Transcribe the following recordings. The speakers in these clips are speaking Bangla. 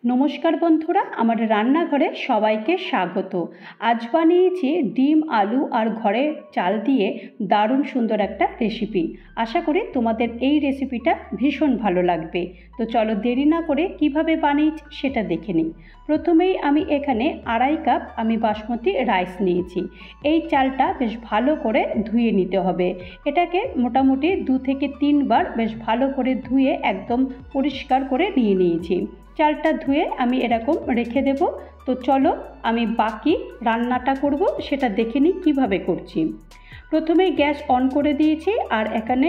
নমস্কার বন্ধুরা, আমার রান্নাঘরে সবাইকে স্বাগত। আজ বানিয়েছি ডিম, আলু আর ঘরের চাল দিয়ে দারুণ সুন্দর একটা রেসিপি। আশা করি তোমাদের এই রেসিপিটা ভীষণ ভালো লাগবে। তো চলো দেরি না করে কিভাবে বানিয়েছি সেটা দেখে নিই। প্রথমেই আমি এখানে 2.5 কাপ বাসমতি রাইস নিয়েছি। এই চালটা বেশ ভালো করে ধুয়ে নিতে হবে। এটাকে মোটামুটি 2 থেকে 3 বার বেশ ভালো করে ধুয়ে একদম পরিষ্কার করে নিয়ে নিয়েছি। চালটা ধুয়ে আমি এরকম রেখে দেব। তো চলো আমি বাকি রান্নাটা করব সেটা দেখে নিই কীভাবে করছি। প্রথমেই গ্যাস অন করে দিয়েছি আর এখানে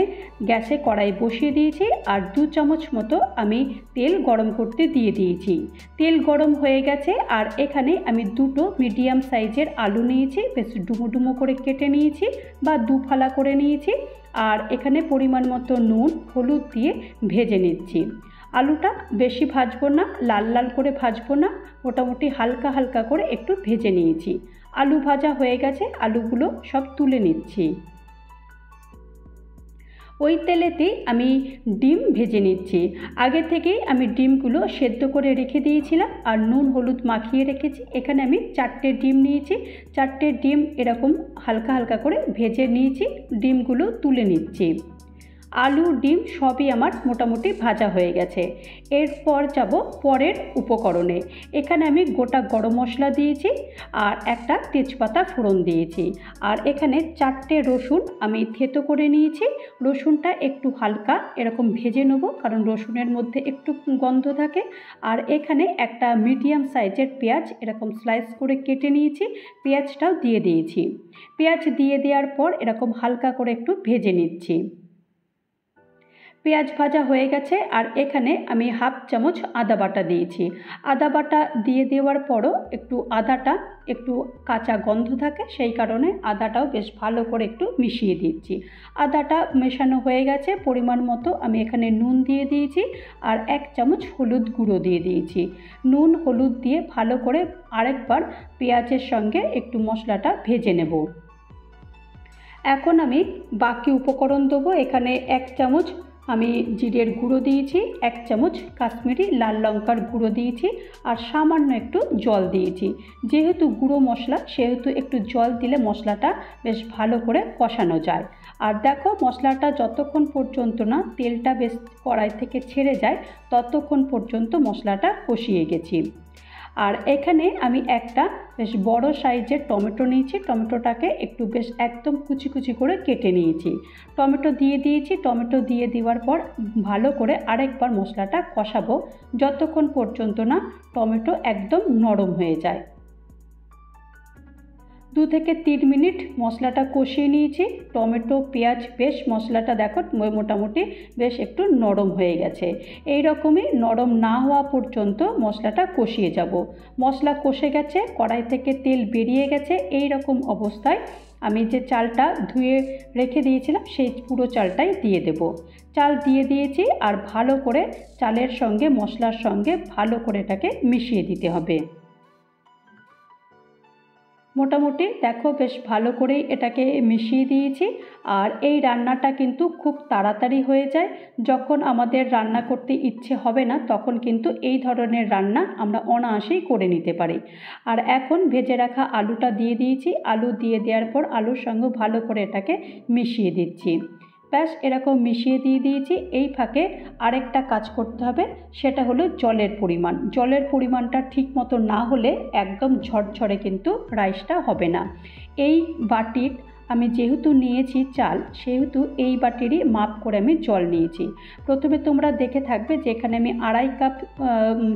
গ্যাসে কড়াই বসিয়ে দিয়েছি আর 2 চামচ মতো আমি তেল গরম করতে দিয়ে দিয়েছি। তেল গরম হয়ে গেছে আর এখানে আমি 2টো মিডিয়াম সাইজের আলু নিয়েছি, বেশ ডুমো ডুমো করে কেটে নিয়েছি বা 2 ফালা করে নিয়েছি। আর এখানে পরিমাণ মতো নুন হলুদ দিয়ে ভেজে নিচ্ছি। আলুটা বেশি ভাজবো না, লাল লাল করে ভাজবো না, মোটামুটি হালকা হালকা করে একটু ভেজে নিয়েছি। আলু ভাজা হয়ে গেছে, আলুগুলো সব তুলে নিচ্ছি। ওই তেলেতেই আমি ডিম ভেজে নিচ্ছি। আগে থেকেই আমি ডিমগুলো সেদ্ধ করে রেখে দিয়েছিলাম আর নুন হলুদ মাখিয়ে রেখেছি। এখানে আমি 4টে ডিম নিয়েছি। 4টে ডিম এরকম হালকা হালকা করে ভেজে নিয়েছি, ডিমগুলো তুলে নিচ্ছি। আলু ডিম সবই আমার মোটামুটি ভাজা হয়ে গেছে। এরপর যাব পরের উপকরণে। এখানে আমি গোটা গরম মশলা দিয়েছি আর একটা তেজপাতা ফোড়ন দিয়েছি। আর এখানে 4টে রসুন আমি থেতো করে নিয়েছি। রসুনটা একটু হালকা এরকম ভেজে নেব, কারণ রসুনের মধ্যে একটু গন্ধ থাকে। আর এখানে একটা মিডিয়াম সাইজের পেঁয়াজ এরকম স্লাইস করে কেটে নিয়েছি, পেঁয়াজটাও দিয়ে দিয়েছি। পেঁয়াজ দিয়ে দেওয়ার পর এরকম হালকা করে একটু ভেজে নিচ্ছি। পেঁয়াজ ভাজা হয়ে গেছে আর এখানে আমি 1/2 চামচ আদা বাটা দিয়েছি। আদা বাটা দিয়ে দেওয়ার পরও আদাটা একটু কাঁচা গন্ধ থাকে, সেই কারণে আদাটাও বেশ ভালো করে একটু মিশিয়ে দিচ্ছি। আদাটা মেশানো হয়ে গেছে, পরিমাণ মতো আমি এখানে নুন দিয়ে দিয়েছি আর 1 চামচ হলুদ গুঁড়ো দিয়ে দিয়েছি। নুন হলুদ দিয়ে ভালো করে আরেকবার পেঁয়াজের সঙ্গে একটু মশলাটা ভেজে নেব। এখন আমি বাকি উপকরণ দেবো। এখানে 1 চামচ আমি জিরের গুঁড়ো দিয়েছি, 1 চামচ কাশ্মীরি লাল লঙ্কার গুঁড়ো দিয়েছি আর সামান্য একটু জল দিয়েছি। যেহেতু গুঁড়ো মশলা সেহেতু একটু জল দিলে মশলাটা বেশ ভালো করে কষানো যায়। আর দেখো, মশলাটা যতক্ষণ পর্যন্ত না তেলটা বেশ কড়াই থেকে ছেড়ে যায় ততক্ষণ পর্যন্ত মশলাটা কষিয়ে গেছি। আর এখানে আমি একটা বেশ বড় সাইজের টমেটো নিয়েছি। টমেটোটাকে একটু বেশ একদম কুচি কুচি করে কেটে নিয়েছি। টমেটো দিয়ে দিয়েছি। টমেটো দিয়ে দেওয়ার পর ভালো করে আরেকবার মশলাটা কষাবো যতক্ষণ পর্যন্ত না টমেটো একদম নরম হয়ে যায়। 2 থেকে 3 মিনিট মশলাটা কষিয়ে নিয়েছি। টমেটো পেঁয়াজ বেশ মশলাটা দেখো মোটামুটি বেশ একটু নরম হয়ে গেছে। এই রকমই নরম না হওয়া পর্যন্ত মশলাটা কষিয়ে যাব। মশলা কষে গেছে, কড়াই থেকে তেল বেরিয়ে গেছে। এই রকম অবস্থায় আমি যে চালটা ধুয়ে রেখে দিয়েছিলাম সেই পুরো চালটাই দিয়ে দেব। চাল দিয়ে দিয়েছি আর ভালো করে চালের সঙ্গে মশলার সঙ্গে ভালো করে এটাকে মিশিয়ে দিতে হবে। মোটামুটি দেখো বেশ ভালো করেই এটাকে মিশিয়ে দিয়েছি। আর এই রান্নাটা কিন্তু খুব তাড়াতাড়ি হয়ে যায়। যখন আমাদের রান্না করতে ইচ্ছে হবে না তখন কিন্তু এই ধরনের রান্না আমরা অনায়াসেই করে নিতে পারি। আর এখন ভেজে রাখা আলুটা দিয়ে দিয়েছি। আলু দিয়ে দেওয়ার পর আলুর সঙ্গে ভালো করে এটাকে মিশিয়ে দিচ্ছি। ব্যাস এরকম মিশিয়ে দিয়ে দিয়েছি। এই ফাঁকে আরেকটা কাজ করতে হবে, সেটা হলো জলের পরিমাণ। জলের পরিমাণটা ঠিক মতো না হলে একদম ঝরঝরে কিন্তু রাইসটা হবে না। এই বাটির আমি যেহেতু নিয়েছি চাল, সেহেতু এই বাটিরই মাপ করে আমি জল নিয়েছি। প্রথমে তোমরা দেখে থাকবে যে এখানে আমি 2.5 কাপ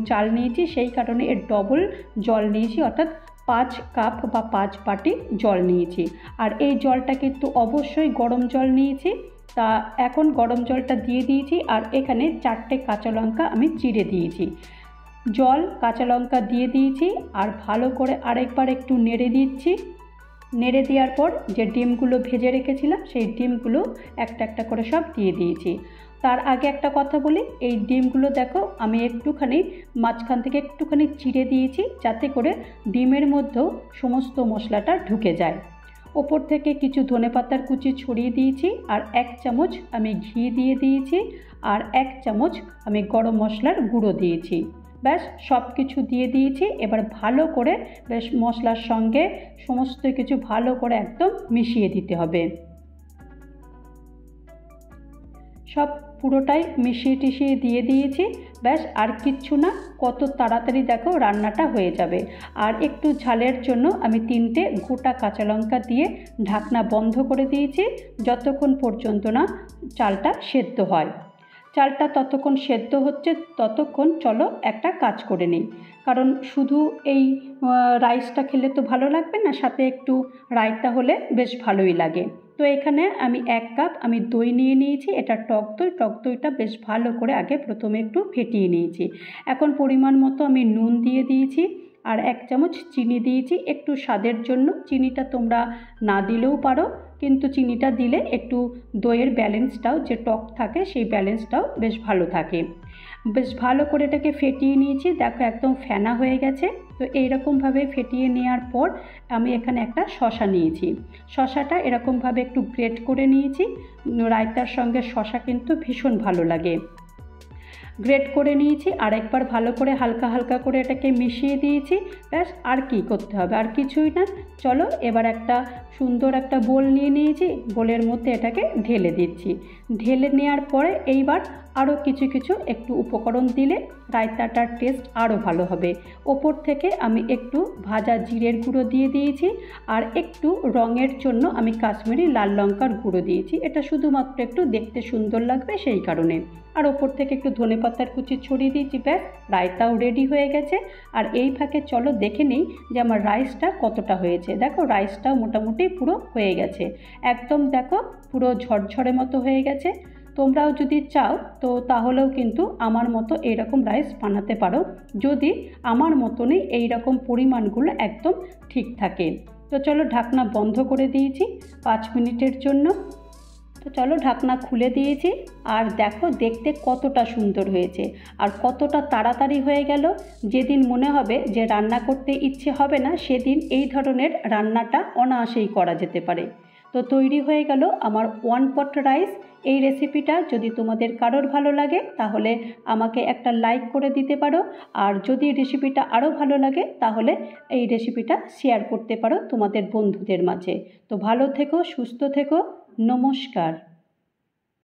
চাল নিয়েছি, সেই কারণে এর ডবল জল নিয়েছি, অর্থাৎ 5 কাপ বা 5 বাটি জল নিয়েছি। আর এই জলটা কিন্তু অবশ্যই গরম জল নিয়েছি। তা এখন গরম জলটা দিয়ে দিয়েছি আর এখানে 4টে কাঁচা লঙ্কা আমি চিড়ে দিয়েছি। জল কাঁচা লঙ্কা দিয়ে দিয়েছি আর ভালো করে আরেকবার একটু নেড়ে দিচ্ছি। নেড়ে দেওয়ার পর যে ডিমগুলো ভেজে রেখেছিলাম সেই ডিমগুলো একটা একটা করে সব দিয়ে দিয়েছি। তার আগে একটা কথা বলি, এই ডিমগুলো দেখো আমি একটুখানি মাঝখান থেকে একটুখানি চিড়ে দিয়েছি, যাতে করে ডিমের মধ্যেও সমস্ত মশলাটা ঢুকে যায়। ওপর থেকে কিছু ধনেপাতার কুচি ছড়িয়ে দিয়েছি আর 1 চামচ আমি ঘি দিয়ে দিয়েছি আর 1 চামচ আমি গরম মশলার গুঁড়ো দিয়েছি। ব্যাস সব কিছু দিয়ে দিয়েছি। এবার ভালো করে বেশ মশলার সঙ্গে সমস্ত কিছু ভালো করে একদম মিশিয়ে দিতে হবে। সব পুরোটাই মিশিয়ে টিশিয়ে দিয়ে দিয়েছি। ব্যাস আর কিচ্ছু না, কত তাড়াতাড়ি দেখো রান্নাটা হয়ে যাবে। আর একটু ঝালের জন্য আমি 3টে গোটা কাঁচা লঙ্কা দিয়ে ঢাকনা বন্ধ করে দিয়েছি, যতক্ষণ পর্যন্ত না চালটা সেদ্ধ হয়। চালটা ততক্ষণ সেদ্ধ হচ্ছে, ততক্ষণ চলো একটা কাজ করে নিই। কারণ শুধু এই রাইসটা খেলে তো ভালো লাগবে না, সাথে একটু রায়তা হলে বেশ ভালোই লাগে। তো এখানে আমি 1 কাপ আমি দই নিয়ে নিয়েছি। এটা টক দই। টক দইটা বেশ ভালো করে আগে প্রথমে একটু ফেটিয়ে নিয়েছি। এখন পরিমাণ মতো আমি নুন দিয়ে দিয়েছি আর 1 চামচ চিনি দিয়েছি একটু স্বাদের জন্য। চিনিটা তোমরা না দিলেও পারো, কিন্তু চিনিটা দিলে একটু দইয়ের ব্যালেন্সটাও যে টক থাকে সেই ব্যালেন্সটাও বেশ ভালো থাকে। বেশ ভালো করে এটাকে ফেটিয়ে নিয়েছি। দেখো একদম ফেনা হয়ে গেছে। তো এইরকমভাবে ফেটিয়ে নেওয়ার পর আমি এখানে একটা শসা নিয়েছি। শসাটা এরকমভাবে একটু গ্রেট করে নিয়েছি। রায়তার সঙ্গে শসা কিন্তু ভীষণ ভালো লাগে। গ্রেট করে নিয়েছি, আরেকবার ভালো করে হালকা হালকা করে এটাকে মিশিয়ে দিয়েছি। ব্যাস আর কি করতে হবে, আর কিছুই না। চলো এবার একটা সুন্দর একটা বোল নিয়ে নিয়েছি, বোলের মধ্যে এটাকে ঢেলে দিচ্ছি। ঢেলে নেওয়ার পরে এইবার আরও কিছু কিছু একটু উপকরণ দিলে রায়তাটার টেস্ট আরও ভালো হবে। ওপর থেকে আমি একটু ভাজা জিরের গুঁড়ো দিয়ে দিয়েছি আর একটু রঙের জন্য আমি কাশ্মীরি লাল লঙ্কার গুঁড়ো দিয়েছি। এটা শুধুমাত্র একটু দেখতে সুন্দর লাগবে সেই কারণে। আর ওপর থেকে একটু ধনেপাতার কুচি ছড়িয়ে দিয়েছি। ব্যাস রায়তাও রেডি হয়ে গেছে। আর এই ফাঁকে চলো দেখে নিই যে আমার রাইসটা কতটা হয়েছে। দেখো রাইসটাও মোটামুটি পুরো হয়ে গেছে, একদম দেখো পুরো ঝরঝরে মতো হয়ে গেছে। তোমরাও যদি চাও তো তাহলেও কিন্তু আমার মতো এইরকম রাইস বানাতে পারো, যদি আমার মতনই এইরকম পরিমাণগুলো একদম ঠিক থাকে। তো চলো ঢাকনা বন্ধ করে দিয়েছি 5 মিনিটের জন্য। তো চলো ঢাকনা খুলে দিয়েছি আর দেখো দেখতে কতটা সুন্দর হয়েছে আর কতটা তাড়াতাড়ি হয়ে গেল। যেদিন মনে হবে যে রান্না করতে ইচ্ছে হবে না, সেদিন এই ধরনের রান্নাটা অনায়াসেই করা যেতে পারে। তো তৈরি হয়ে গেল আমার 1 পট রাইস। এই রেসিপিটা যদি তোমাদের কারোর ভালো লাগে তাহলে আমাকে একটা লাইক করে দিতে পারো, আর যদি রেসিপিটা আরও ভালো লাগে তাহলে এই রেসিপিটা শেয়ার করতে পারো তোমাদের বন্ধুদের মাঝে। তো ভালো থেকো, সুস্থ থেকো, নমস্কার।